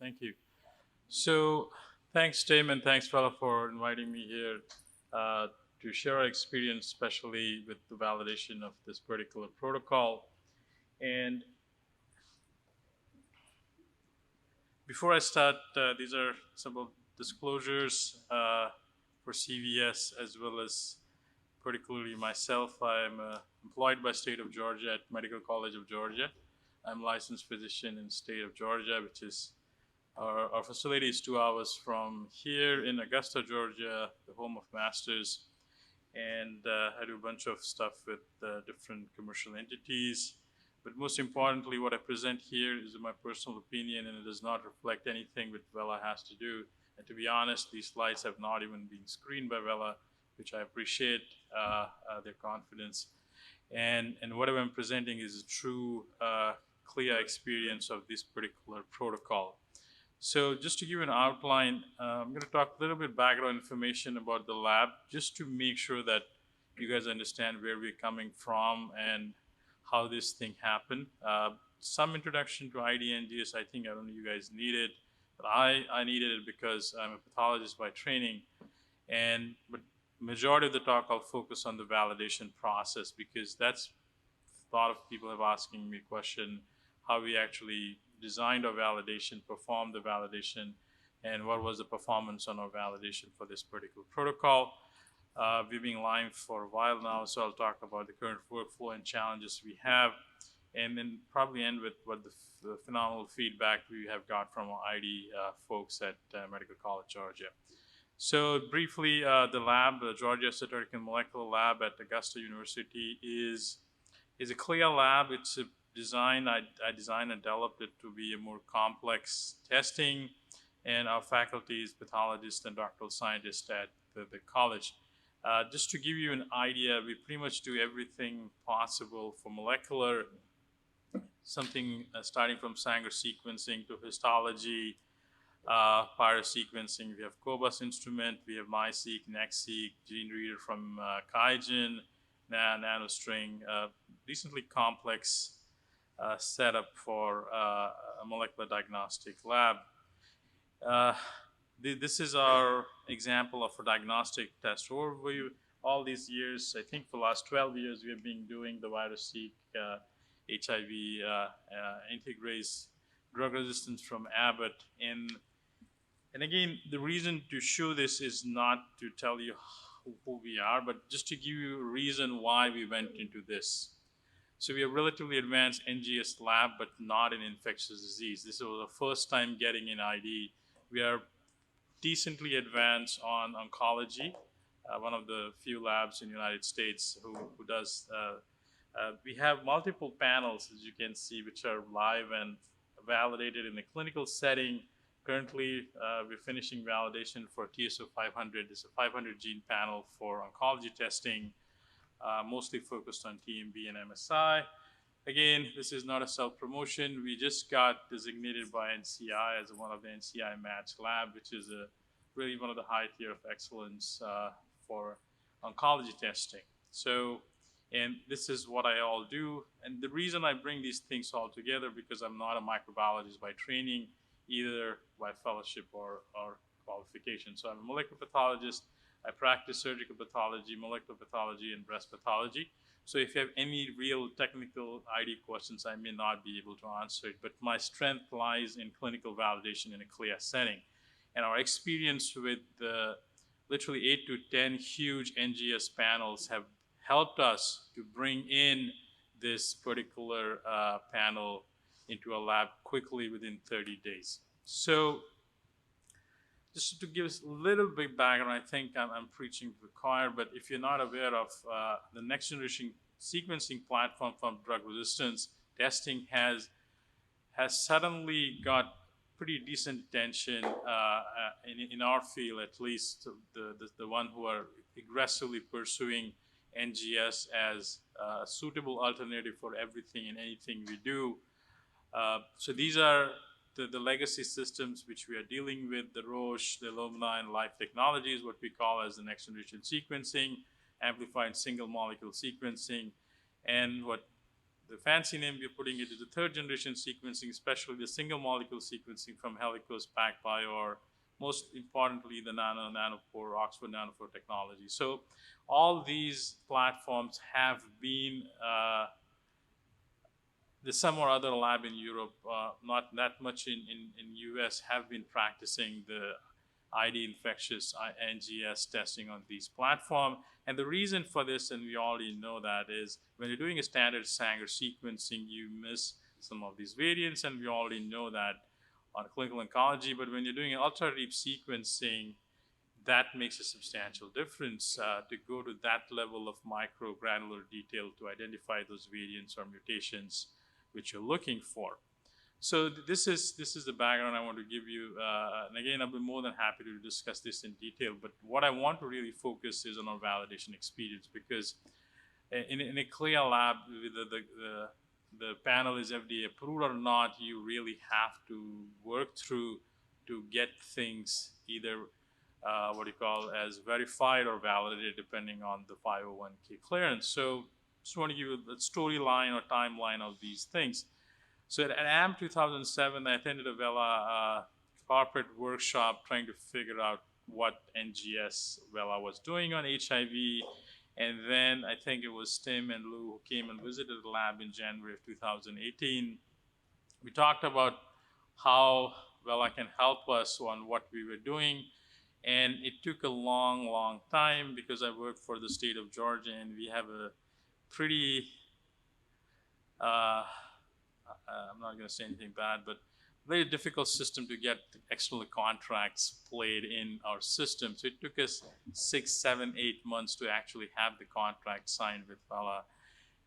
Thank you. So, thanks, Tim, and thanks, fella, for inviting me here uh, to share our experience, especially with the validation of this particular protocol. And before I start, these are some of disclosures for CVS as well as particularly myself. I'm employed by state of Georgia at Medical College of Georgia. I'm licensed physician in state of Georgia, which is our facility is 2 hours from here in Augusta, Georgia, the home of Masters. And I do a bunch of stuff with different commercial entities. But most importantly, what I present here is my personal opinion, and it does not reflect anything that Vela has to do. And to be honest, these slides have not even been screened by Vela, which I appreciate their confidence. And what I'm presenting is a true, clear experience of this particular protocol. So just to give you an outline, I'm going to talk a little bit background information about the lab, just to make sure that you guys understand where we're coming from and how this thing happened. Some introduction to ID NGS, I think I don't know you guys need it, but I needed it because I'm a pathologist by training. But majority of the talk I'll focus on the validation process, because that's a lot of people have asking me question how we actually designed our validation, performed the validation, and what was the performance on our validation for this particular protocol. We've been live for a while now, so I'll talk about the current workflow and challenges we have, and then probably end with what the phenomenal feedback we have got from our ID folks at Medical College Georgia. So briefly, the lab, the Georgia Esoteric and Molecular Lab at Augusta University is a CLIA lab. It's a design. I designed and developed it to be a more complex testing, and our faculty is pathologists and doctoral scientists at the college. Just to give you an idea, we pretty much do everything possible for molecular, something starting from Sanger sequencing to histology, pyro sequencing. We have Cobas instrument, we have MySeq, NextSeq, gene reader from QIAGEN, NanoString, recently complex setup for a molecular diagnostic lab. This is our example of a diagnostic test overview. All these years, I think for the last 12 years, we have been doing the VirusSeq, HIV, integrase, drug resistance from Abbott. And again, the reason to show this is not to tell you who we are, but just to give you a reason why we went into this. So we are relatively advanced NGS lab, but not in infectious disease. This was the first time getting in ID. We are decently advanced on oncology, one of the few labs in the United States who does. We have multiple panels, as you can see, which are live and validated in the clinical setting. Currently, we're finishing validation for TSO 500. It's a 500 gene panel for oncology testing, mostly focused on TMB and MSI. Again, this is not a self-promotion. We just got designated by NCI as one of the NCI match lab, which is really one of the high tier of excellence for oncology testing. So, and this is what I all do. And the reason I bring these things all together, because I'm not a microbiologist by training, either by fellowship or qualification. So I'm a molecular pathologist. I practice surgical pathology, molecular pathology, and breast pathology. So if you have any real technical ID questions, I may not be able to answer it, but my strength lies in clinical validation in a CLIA setting. And our experience with literally 8 to 10 huge NGS panels have helped us to bring in this particular panel into a lab quickly within 30 days. So just to give us a little bit background, I think I'm preaching to the choir, but if you're not aware of the next generation sequencing platform from drug resistance testing has suddenly got pretty decent attention in our field, at least the one who are aggressively pursuing NGS as a suitable alternative for everything and anything we do. So these are the legacy systems which we are dealing with, the Roche, the Illumina, and Life Technologies, what we call as the next generation sequencing, amplified single molecule sequencing, and what the fancy name we're putting it is the third generation sequencing, especially the single molecule sequencing from Helicos, PacBio, or most importantly, the nanopore, Oxford nanopore technology. So all these platforms have been, there's some or other lab in Europe, not that much in US, have been practicing the ID infectious NGS testing on these platforms. And the reason for this, and we already know that, is when you're doing a standard Sanger sequencing, you miss some of these variants, and we already know that on clinical oncology. But when you're doing an ultra deep sequencing, that makes a substantial difference to go to that level of microgranular detail to identify those variants or mutations which you're looking for. So this is the background I want to give you. And again, I'll be more than happy to discuss this in detail. But what I want to really focus is on our validation experience, because in a CLIA lab, the panel is FDA approved or not, you really have to work through to get things either what you call as verified or validated, depending on the 501(k) clearance. So just want to give you the storyline or timeline of these things. So at AM 2007, I attended a Vela corporate workshop trying to figure out what NGS Vela was doing on HIV. And then I think it was Tim and Lou who came and visited the lab in January of 2018. We talked about how Vela can help us on what we were doing. And it took a long, long time because I work for the state of Georgia, and we have a pretty, I'm not going to say anything bad, but very difficult system to get external contracts played in our system. So it took us 6, 7, 8 months to actually have the contract signed with Vela.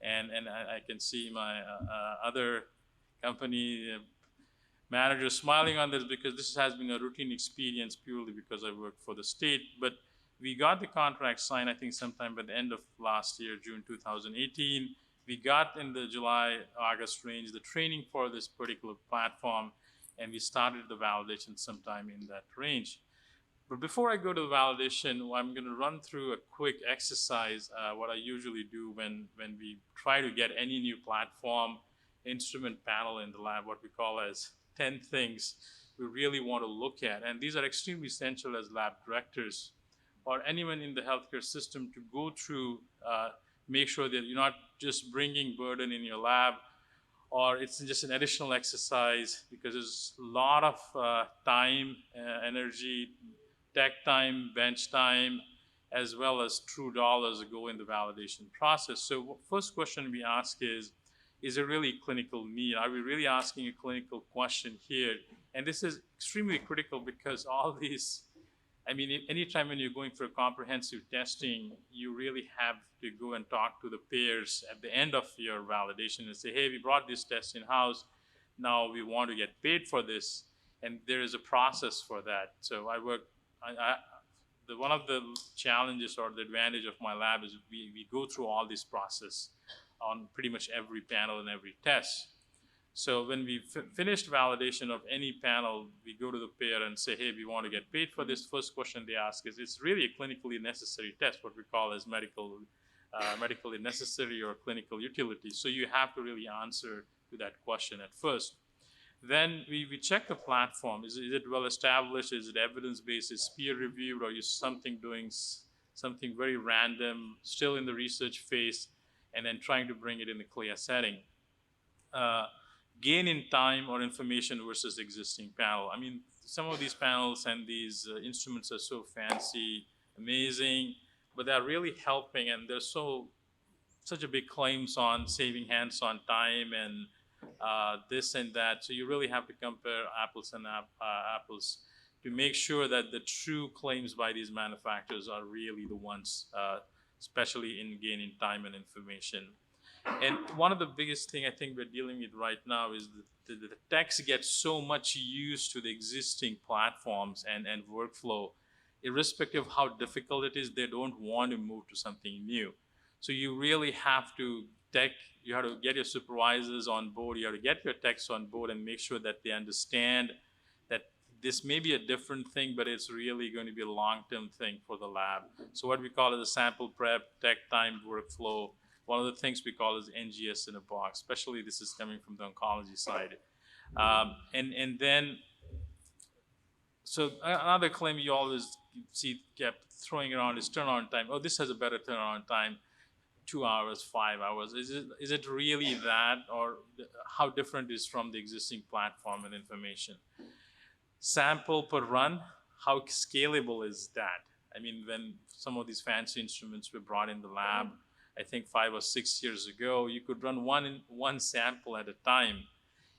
And I can see my other company managers smiling on this, because this has been a routine experience purely because I work for the state. But we got the contract signed, I think, sometime by the end of last year, June 2018. We got in the July, August range the training for this particular platform, and we started the validation sometime in that range. But before I go to the validation, I'm going to run through a quick exercise, what I usually do when we try to get any new platform instrument panel in the lab, what we call as 10 things we really want to look at. And these are extremely essential as lab directors or anyone in the healthcare system to go through, make sure that you're not just bringing burden in your lab, or it's just an additional exercise, because there's a lot of time, energy, tech time, bench time, as well as true dollars that go in the validation process. So first question we ask is there really a clinical need? Are we really asking a clinical question here? And this is extremely critical because all these, I mean, anytime when you're going for comprehensive testing, you really have to go and talk to the payers at the end of your validation and say, hey, we brought this test in-house. Now we want to get paid for this. And there is a process for that. So one of the challenges or the advantage of my lab is we go through all this process on pretty much every panel and every test. So when we finished validation of any panel, we go to the payer and say, hey, we want to get paid for this. First question they ask is, it's really a clinically necessary test, what we call as medically necessary or clinical utility. So you have to really answer to that question at first. Then we check the platform. Is it well established? Is it evidence-based? Is it peer-reviewed? Or is something doing something very random, still in the research phase, and then trying to bring it in the CLIA setting? Gain in time or information versus existing panel. I mean, some of these panels and these instruments are so fancy, amazing, but they're really helping, and there's such a big claims on saving hands on time and this and that. So you really have to compare apples and apples to make sure that the true claims by these manufacturers are really the ones, especially in gaining time and information. And one of the biggest thing I think we're dealing with right now is the techs get so much used to the existing platforms and workflow, irrespective of how difficult it is, they don't want to move to something new. So you really have to you have to get your supervisors on board, you have to get your techs on board and make sure that they understand that this may be a different thing, but it's really going to be a long-term thing for the lab. So what we call as a sample prep, tech time, workflow, one of the things we call is NGS in a box, especially this is coming from the oncology side. And then, so another claim you always see kept throwing around is turnaround time. Oh, this has a better turnaround time, 2 hours, 5 hours. Is it really that, or how different is from the existing platform and information? Sample per run, how scalable is that? I mean, when some of these fancy instruments were brought in the lab, I think 5 or 6 years ago, you could run one sample at a time.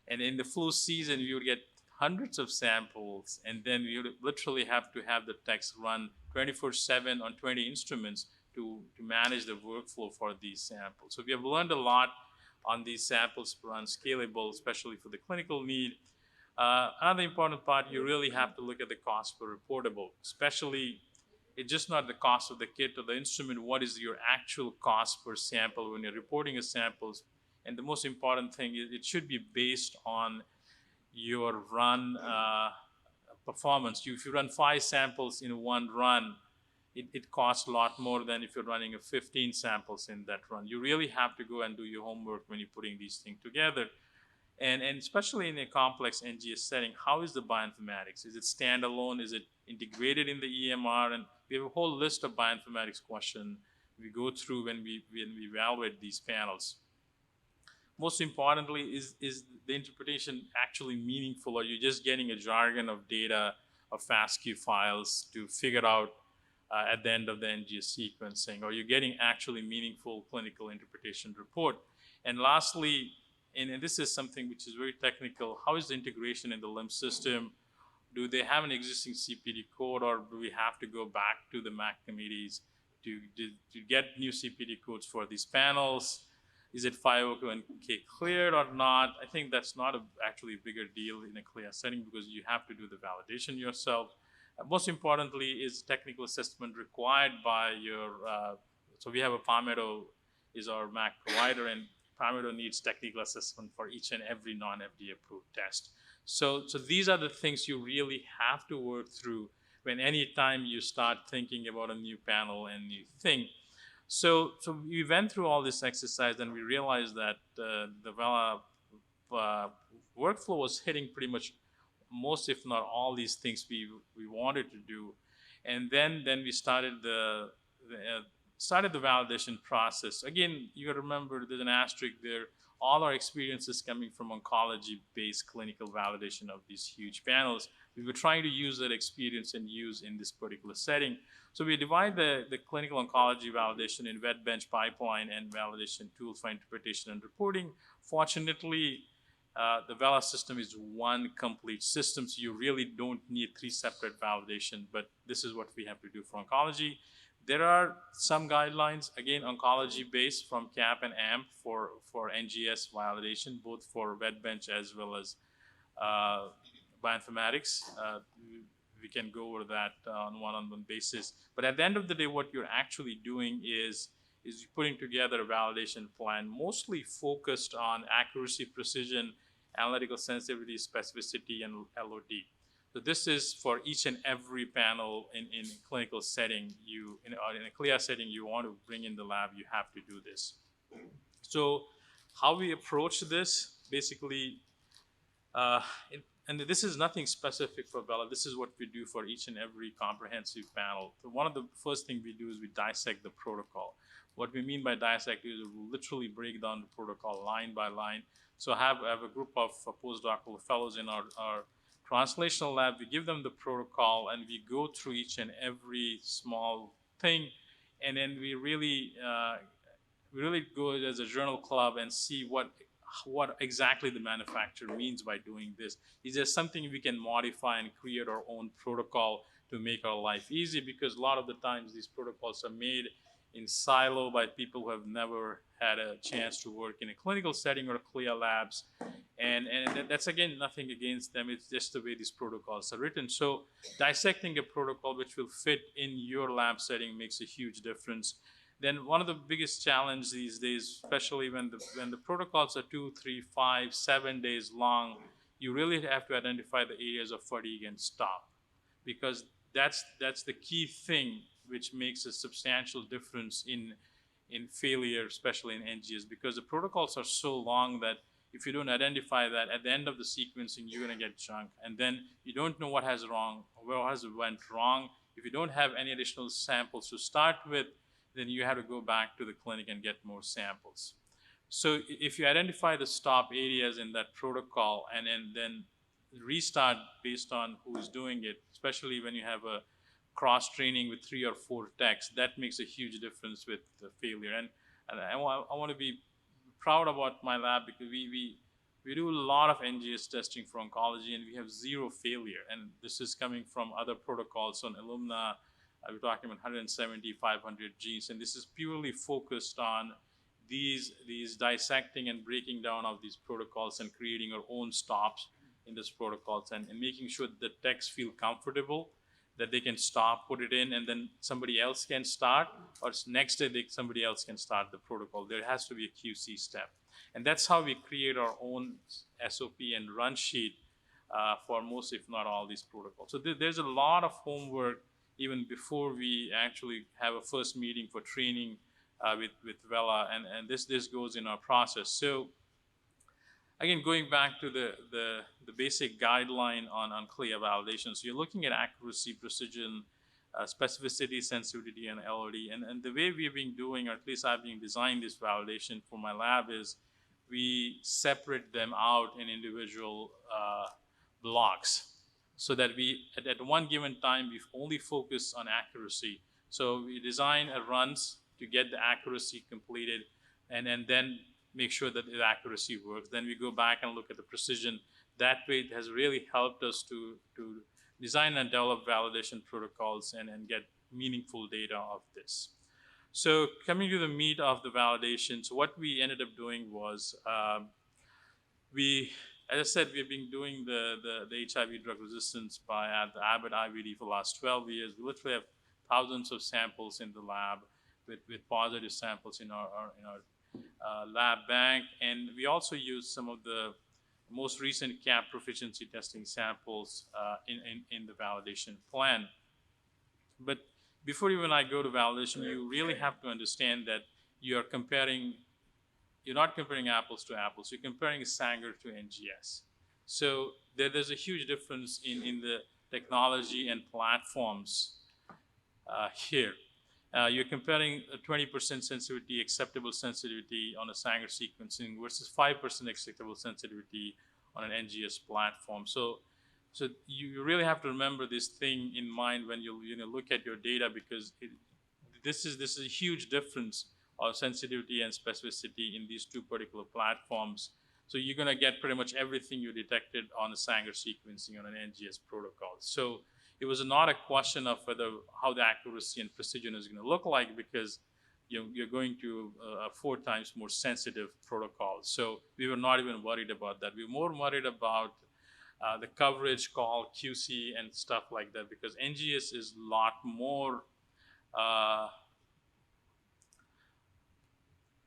And in the flu season, you would get hundreds of samples, and then you would literally have to have the techs run 24/7 on 20 instruments to manage the workflow for these samples. So we have learned a lot on these samples to run scalable, especially for the clinical need. Another important part, you really have to look at the cost per reportable, especially it's just not the cost of the kit or the instrument. What is your actual cost per sample when you're reporting a samples? And the most important thing is it should be based on your run performance. If you run 5 samples in one run, it costs a lot more than if you're running 15 samples in that run. You really have to go and do your homework when you're putting these things together. And especially in a complex NGS setting, how is the bioinformatics? Is it standalone? Is it integrated in the EMR? And we have a whole list of bioinformatics questions we go through when we evaluate these panels. Most importantly, is the interpretation actually meaningful, or you're just getting a jargon of data of FASTQ files to figure out at the end of the NGS sequencing, or you're getting actually meaningful clinical interpretation report? And lastly, and this is something which is very technical, how is the integration in the LIMS system? Do they have an existing CPD code, or do we have to go back to the MAC committees to get new CPD codes for these panels? Is it 501(k) cleared or not? I think that's not actually a bigger deal in a CLIA setting because you have to do the validation yourself. Most importantly, is technical assessment required by your, so we have a Palmetto is our MAC provider, and Palmetto needs technical assessment for each and every non-FDA approved test. So these are the things you really have to work through when any time you start thinking about a new panel and new thing. So we went through all this exercise, and we realized that the workflow was hitting pretty much most, if not all, these things we wanted to do. And then we started the validation process. Again, you gotta remember there's an asterisk there. All our experience is coming from oncology-based clinical validation of these huge panels. We were trying to use that experience and use in this particular setting. So we divide the clinical oncology validation in wet bench pipeline and validation tools for interpretation and reporting. Fortunately, the VELA system is one complete system, so you really don't need 3 separate validation, but this is what we have to do for oncology. There are some guidelines, again, oncology-based from CAP and AMP for NGS validation, both for wet bench as well as bioinformatics. We can go over that on one-on-one basis. But at the end of the day, what you're actually doing is putting together a validation plan, mostly focused on accuracy, precision, analytical sensitivity, specificity, and LOD. So this is for each and every panel in a clinical setting. In a CLIA setting, you want to bring in the lab, you have to do this. So how we approach this, basically, and this is nothing specific for VELA. This is what we do for each and every comprehensive panel. So one of the first things we do is we dissect the protocol. What we mean by dissect is we literally break down the protocol line by line. So I have a group of postdoctoral fellows in our translational lab. We give them the protocol, and we go through each and every small thing, and then we really go as a journal club and see what exactly the manufacturer means by doing this. Is there something we can modify and create our own protocol to make our life easy? Because a lot of the times these protocols are made in silo by people who have never had a chance to work in a clinical setting or CLIA labs. And that's, again, nothing against them. It's just the way these protocols are written. So dissecting a protocol which will fit in your lab setting makes a huge difference. Then one of the biggest challenges these days, especially when the protocols are 2, 3, 5, 7 days long, you really have to identify the areas of fatigue and stop, because that's the key thing which makes a substantial difference in in failure, especially in NGS, because the protocols are so long that if you don't identify that at the end of the sequencing, you're going to get junk, and then you don't know what has wrong, what has went wrong. If you don't have any additional samples to start with, then you have to go back to the clinic and get more samples. So if you identify the stop areas in that protocol and then restart based on who's doing it, especially when you have a cross training with 3 or 4 techs, that makes a huge difference with the failure. And I want to be proud about my lab because we do a lot of NGS testing for oncology and we have 0 failure. And this is coming from other protocols on Illumina. We're talking about 170, 500 genes, and this is purely focused on these dissecting and breaking down of these protocols and creating our own stops in these protocols and making sure that the techs feel comfortable that they can stop, put it in, and then somebody else can start, or next day somebody else can start the protocol. There has to be a QC step. And that's how we create our own SOP and run sheet for most, if not all, these protocols. So there's a lot of homework even before we actually have a first meeting for training with Vela, and this goes in our process. So again, going back to the basic guideline on CLIA validation. So you're looking at accuracy, precision, specificity, sensitivity, and LOD. And the way we've been doing, or at least I've been designing this validation for my lab, is we separate them out in individual blocks so that we, at one given time, we only focus on accuracy. So we design a runs to get the accuracy completed, and then make sure that the accuracy works. Then we go back and look at the precision. That way it has really helped us to design and develop validation protocols and get meaningful data of this. So coming to the meat of the validation, so what we ended up doing was, as I said, we've been doing the HIV drug resistance at the Abbott IVD for the last 12 years. We literally have thousands of samples in the lab with positive samples in our lab bank, and we also use some of the most recent CAP proficiency testing samples in the validation plan. But before even I go to validation, you really have to understand that you're not comparing apples to apples. You're comparing Sanger to NGS. So there's a huge difference in the technology and platforms here. You're comparing a 20% sensitivity, acceptable sensitivity on a Sanger sequencing versus 5% acceptable sensitivity on an NGS platform. So you really have to remember this thing in mind when you look at your data, because this is a huge difference of sensitivity and specificity in these 2 particular platforms. So you're going to get pretty much everything you detected on a Sanger sequencing on an NGS protocol. So it was not a question of how the accuracy and precision is going to look like, because you're going to a 4 times more sensitive protocol. So we were not even worried about that. We were more worried about the coverage call, QC, and stuff like that, because NGS is a lot more,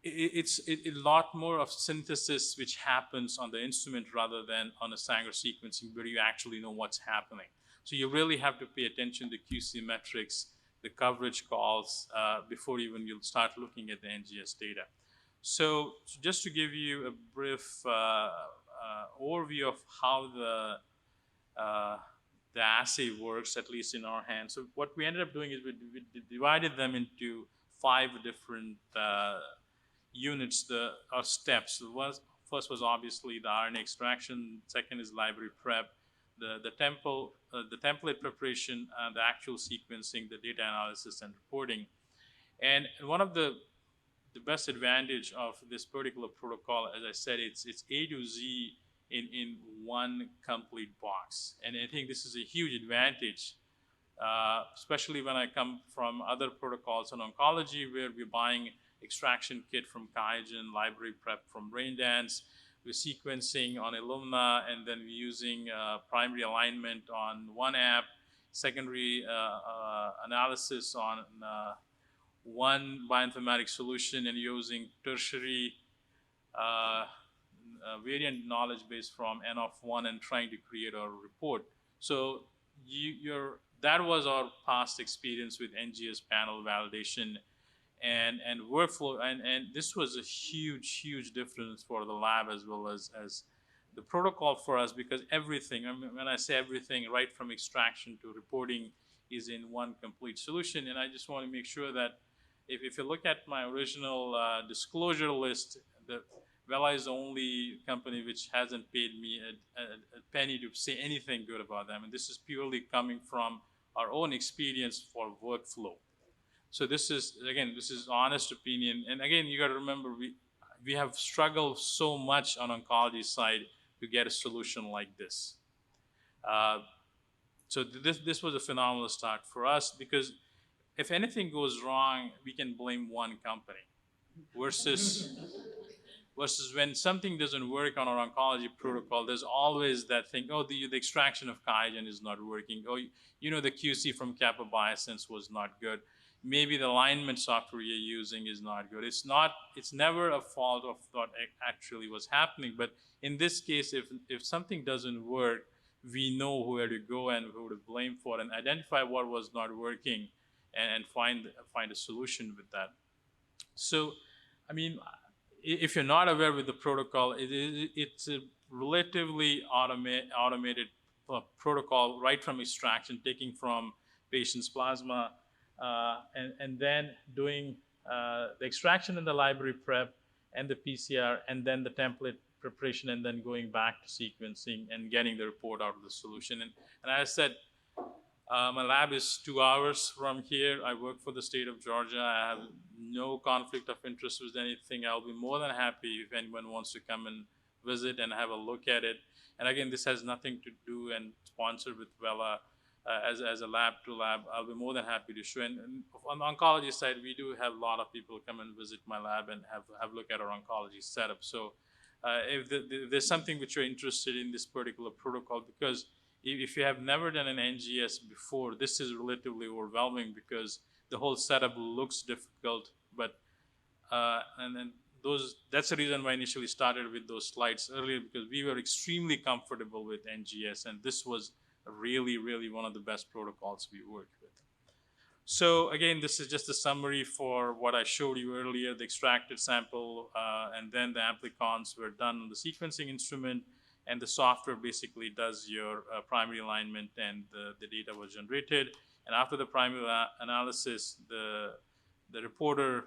it's a lot more of synthesis which happens on the instrument rather than on a Sanger sequencing where you actually know what's happening. So you really have to pay attention to QC metrics, the coverage calls, before even you'll start looking at the NGS data. So just to give you a brief overview of how the assay works, at least in our hands. So what we ended up doing is we divided them into 5 different units, or steps. The first was obviously the RNA extraction. Second is library prep. The template preparation, the actual sequencing, the data analysis, and reporting. And one of the best advantage of this particular protocol, as I said, it's A to Z in one complete box. And I think this is a huge advantage, especially when I come from other protocols in oncology where we're buying extraction kit from QIAGEN, library prep from Raindance. We're sequencing on Illumina, and then we're using primary alignment on one app, secondary analysis on one bioinformatics solution, and using tertiary variant knowledge base from N of 1 and trying to create a report. So that was our past experience with NGS panel validation. and workflow, and this was a huge difference for the lab as well as the protocol for us, because everything, I mean, when I say everything, right from extraction to reporting, is in one complete solution. And I just want to make sure that if you look at my original disclosure list, the Vela is the only company which hasn't paid me a penny to say anything good about them. And this is purely coming from our own experience for workflow. So this is honest opinion. And again, you got to remember, we have struggled so much on oncology side to get a solution like this. So this was a phenomenal start for us, because if anything goes wrong, we can blame one company, versus when something doesn't work on our oncology protocol, there's always that thing, oh, the extraction of QIAGEN is not working. Oh, the QC from Kappa Biosense was not good. Maybe the alignment software you're using is not good. It's never a fault of what actually was happening. But in this case, if something doesn't work, we know where to go and who to blame for, and identify what was not working, and find a solution with that. So, I mean, if you're not aware with the protocol, it's a relatively automated protocol, right from extraction, taking from patient's plasma, and then doing the extraction in the library prep and the PCR, and then the template preparation, and then going back to sequencing and getting the report out of the solution. And as I said, my lab is 2 hours from here. I work for the state of Georgia. I have no conflict of interest with anything. I'll be more than happy if anyone wants to come and visit and have a look at it. And again, this has nothing to do and sponsored with Vela as a lab to lab. I'll be more than happy to show. And on the oncology side, we do have a lot of people come and visit my lab and have a look at our oncology setup. So if there's something which you're interested in this particular protocol, because if you have never done an NGS before, this is relatively overwhelming, because the whole setup looks difficult. But and then that's the reason why I initially started with those slides earlier, because we were extremely comfortable with NGS, and this was really one of the best protocols we worked with. So again, this is just a summary for what I showed you earlier. The extracted sample, and then the amplicons were done on the sequencing instrument, and the software basically does your primary alignment, and the data was generated. And after the primary analysis, the reporter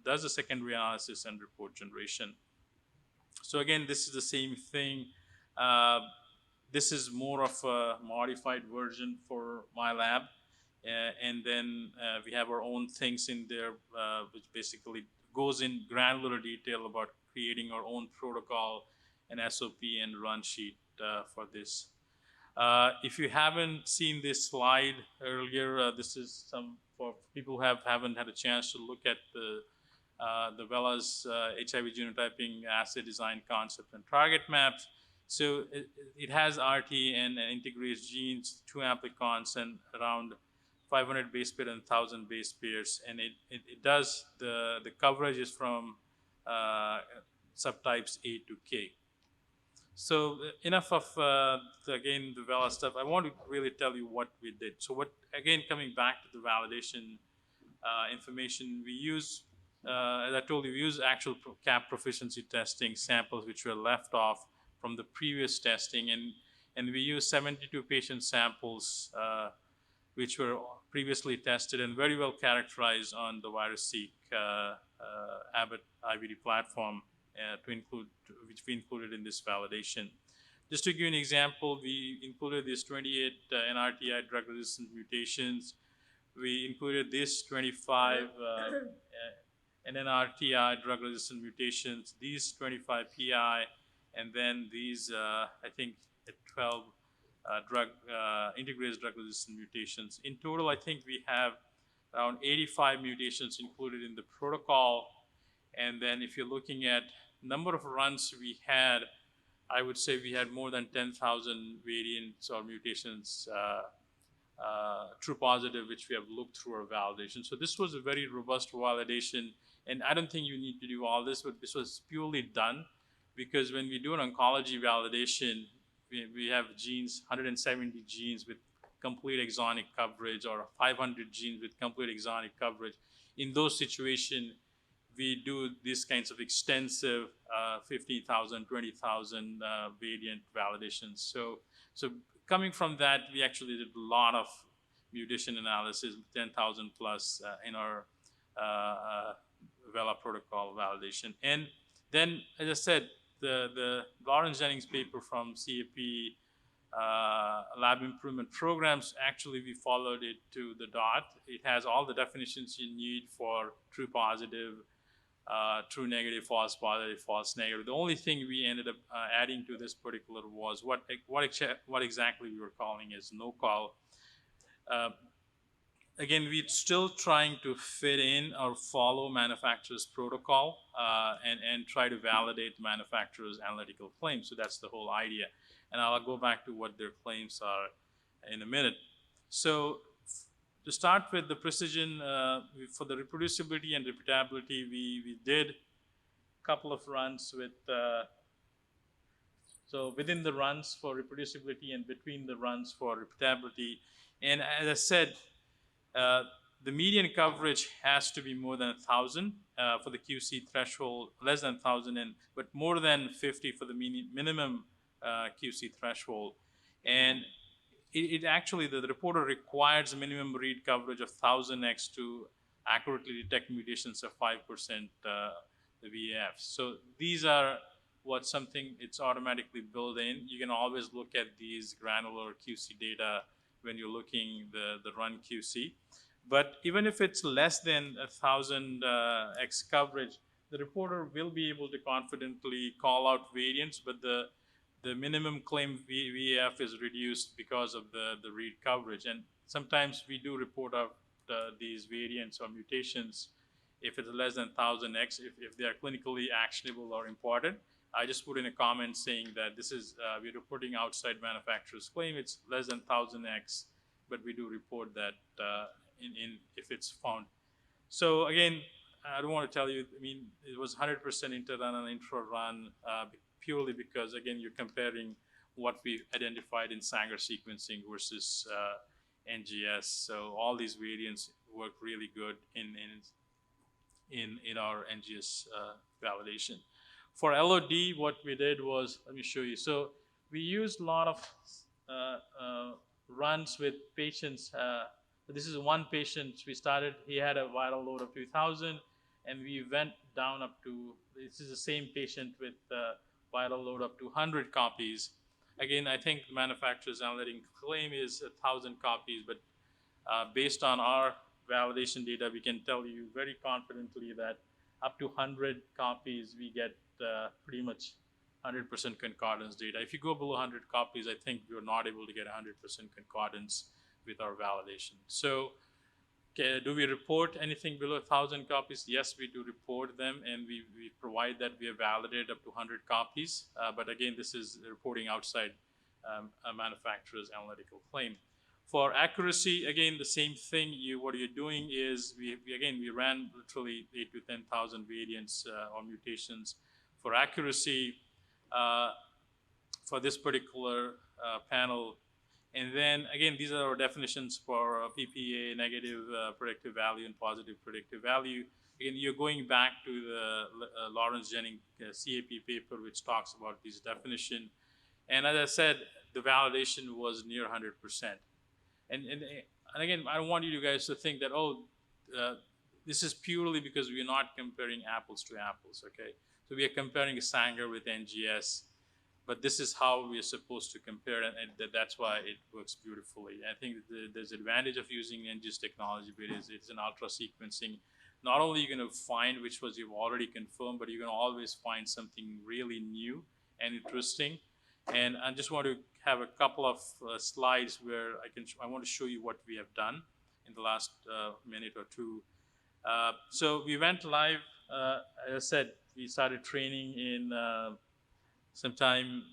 does the secondary analysis and report generation. So again, this is the same thing. This is more of a modified version for my lab. And then we have our own things in there, which basically goes in granular detail about creating our own protocol and SOP and run sheet for this. If you haven't seen this slide earlier, this is some for people who haven't had a chance to look at the Vela's HIV genotyping assay design concept and target maps. So it has RT and integrates genes, 2 amplicons, and around 500 base pair and 1,000 base pairs, and it does the coverage is from subtypes A to K. So enough of again the Vela stuff. I want to really tell you what we did. So again, coming back to the validation information, we use, as I told you, we use actual CAP proficiency testing samples which were left off from the previous testing, and we use 72 patient samples which were previously tested and very well characterized on the VirusSeq Abbott IVD platform, which we included in this validation. Just to give you an example, we included these 28 NRTI drug-resistant mutations. We included this 25 NNRTI drug-resistant mutations, these 25 PI, and then these, I think, 12 integrase drug-resistant mutations. In total, I think we have around 85 mutations included in the protocol. And then if you're looking at number of runs we had, I would say we had more than 10,000 variants or mutations true positive, which we have looked through our validation. So this was a very robust validation. And I don't think you need to do all this, but this was purely done because when we do an oncology validation, we have genes, 170 genes with complete exonic coverage or 500 genes with complete exonic coverage. in those situations, we do these kinds of extensive 50,000, 20,000 variant validations. So coming from that, we actually did a lot of mutation analysis, 10,000 plus in our Vela protocol validation. And then, as I said, the Lawrence Jennings paper from CAP lab improvement programs, actually we followed it to the dot. It has all the definitions you need for true positive, true negative, false positive, false negative. The only thing we ended up adding to this particular was what exactly we were calling as no call. Again, we're still trying to fit in or follow manufacturer's protocol and try to validate the manufacturer's analytical claims. So that's the whole idea. And I'll go back to what their claims are in a minute. So to start with the precision, for the reproducibility and repeatability, we did a couple of runs with, so within the runs for reproducibility and between the runs for repeatability. And as I said, the median coverage has to be more than 1,000 for the QC threshold, less than 1,000, but more than 50 for the minimum QC threshold. And it actually, the reporter requires a minimum read coverage of 1,000x to accurately detect mutations of 5% the VAF. So these are something it's automatically built in. You can always look at these granular QC data when you're looking the run QC. But even if it's less than 1,000x coverage, the reporter will be able to confidently call out variants, but the minimum claim VAF is reduced because of the read coverage. And sometimes we do report out these variants or mutations if it's less than 1,000x, if they are clinically actionable or important. I just put in a comment saying that this is, we're reporting outside manufacturer's claim, it's less than 1,000x, but we do report that if it's found. So again, I don't want to tell you, I mean, it was 100% inter-run and intra-run purely because, again, you're comparing what we identified in Sanger sequencing versus NGS. So all these variants work really good in our NGS validation. For LOD, what we did was, let me show you. So we used a lot of runs with patients. This is one patient we started, he had a viral load of 2,000, and we went down up to, this is the same patient with viral load up to 100 copies. Again, I think the manufacturer's analytic claim is 1,000 copies, but based on our validation data, we can tell you very confidently that up to 100 copies, we get pretty much 100% concordance data. If you go below 100 copies, I think we're not able to get 100% concordance with our validation. So do we report anything below 1,000 copies? Yes, we do report them, and we provide that we have validated up to 100 copies. But again, this is reporting outside a manufacturer's analytical claim. For accuracy, again, the same thing. What you're doing is, we ran literally 8 to 10,000 variants or mutations. For accuracy, for this particular panel, and then again, these are our definitions for PPA, negative predictive value and positive predictive value. Again, you're going back to the Lawrence Jennings CAP paper, which talks about this definition. And as I said, the validation was near 100%. And again, I don't want you guys to think that, this is purely because we're not comparing apples to apples, okay? So we are comparing a Sanger with NGS, but this is how we are supposed to compare, and that's why it works beautifully. I think there's advantage of using NGS technology, but it's an ultra sequencing. Not only are you going to find which was you've already confirmed, but you're going to always find something really new and interesting. And I just want to have a couple of slides where I want to show you what we have done in the last minute or two. So we went live, as I said, we started training in sometime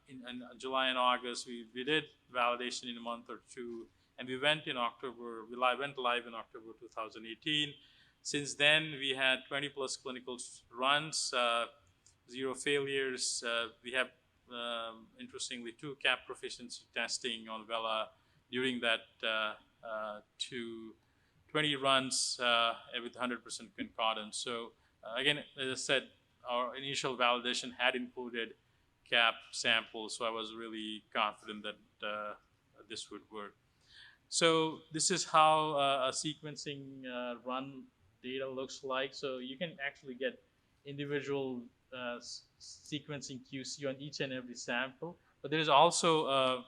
in July and August. We did validation in a month or two, and we went in October. We went live in October 2018. Since then, we had 20 plus clinical runs, 0 failures. We have, interestingly, 2 CAP proficiency testing on Vela during that 2 20 runs with 100% concordance. So again, as I said, our initial validation had included cap samples, so I was really confident that this would work. So this is how a sequencing run data looks like. So you can actually get individual sequencing QC on each and every sample, but there is also a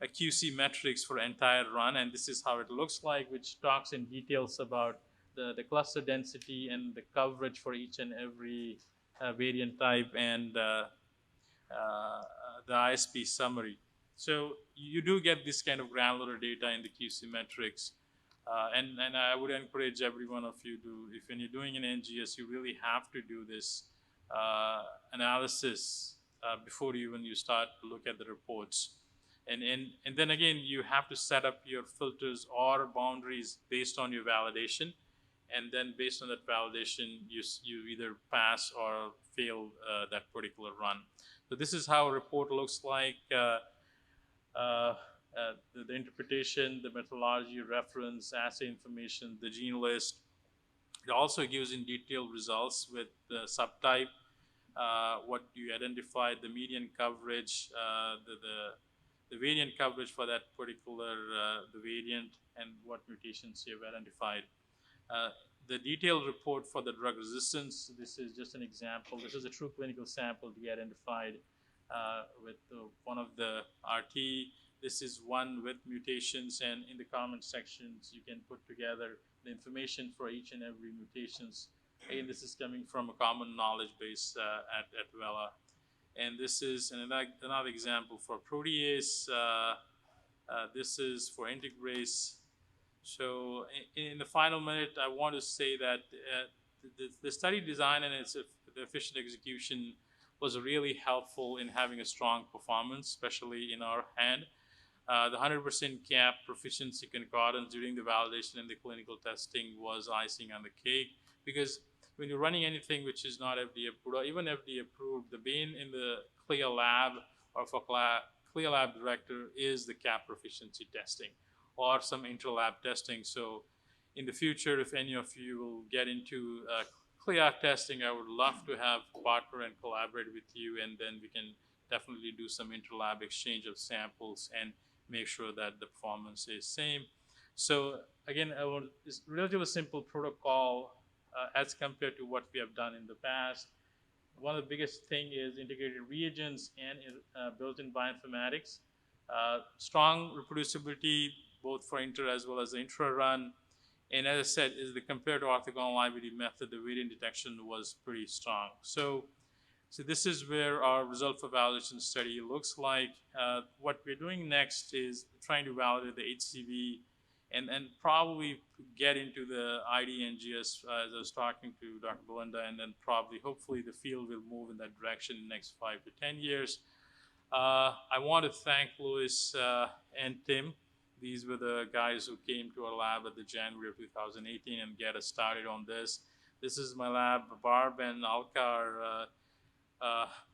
QC metrics for entire run, and this is how it looks like, which talks in details about the cluster density and the coverage for each and every variant type, and the ISP summary. So you do get this kind of granular data in the QC metrics. And I would encourage every one of you to, if when you're doing an NGS, you really have to do this analysis before you start to look at the reports. And then again, you have to set up your filters or boundaries based on your validation. And then based on that validation, you either pass or fail that particular run. So this is how a report looks like. The interpretation, the methodology, reference, assay information, the gene list. It also gives in detailed results with the subtype, what you identified, the median coverage, the variant coverage for that particular the variant, and what mutations you have identified. The detailed report for the drug resistance, this is just an example. This is a true clinical sample we identified with one of the RT. This is one with mutations, and in the comment sections, you can put together the information for each and every mutations. Again, this is coming from a common knowledge base at Vela. And this is another example for protease. This is for integrase. So in the final minute, I want to say that the study design and the efficient execution was really helpful in having a strong performance, especially in our hand. The 100% cap proficiency concordance during the validation and the clinical testing was icing on the cake, because when you're running anything which is not FDA approved, or even FDA approved, the bane in the CLIA lab or for CLIA lab director is the cap proficiency testing or some inter-lab testing. So in the future, if any of you will get into CLIA testing, I would love to have partner and collaborate with you, and then we can definitely do some inter-lab exchange of samples and make sure that the performance is same. So again, it's relatively simple protocol as compared to what we have done in the past. One of the biggest thing is integrated reagents and built-in bioinformatics. Strong reproducibility, both for inter as well as the intra-run. And as I said, is the compared to orthogonal IVD method, the variant detection was pretty strong. So this is where our result for validation study looks like. What we're doing next is trying to validate the HCV and probably get into the ID NGS as I was talking to Dr. Belinda, and then probably, hopefully, the field will move in that direction in the next 5 to 10 years. I want to thank Louis and Tim. These were the guys who came to our lab at the January of 2018 and get us started on this. This is my lab, Barb and Alkar.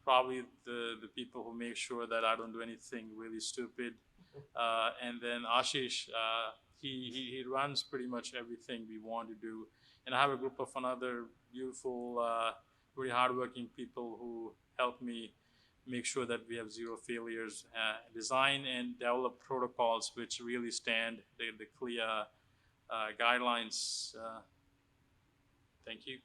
Probably the people who make sure that I don't do anything really stupid. And then Ashish, he runs pretty much everything we want to do. And I have a group of another beautiful, very hardworking people who help me make sure that we have zero failures, design and develop protocols which really stand the CLIA guidelines. Thank you.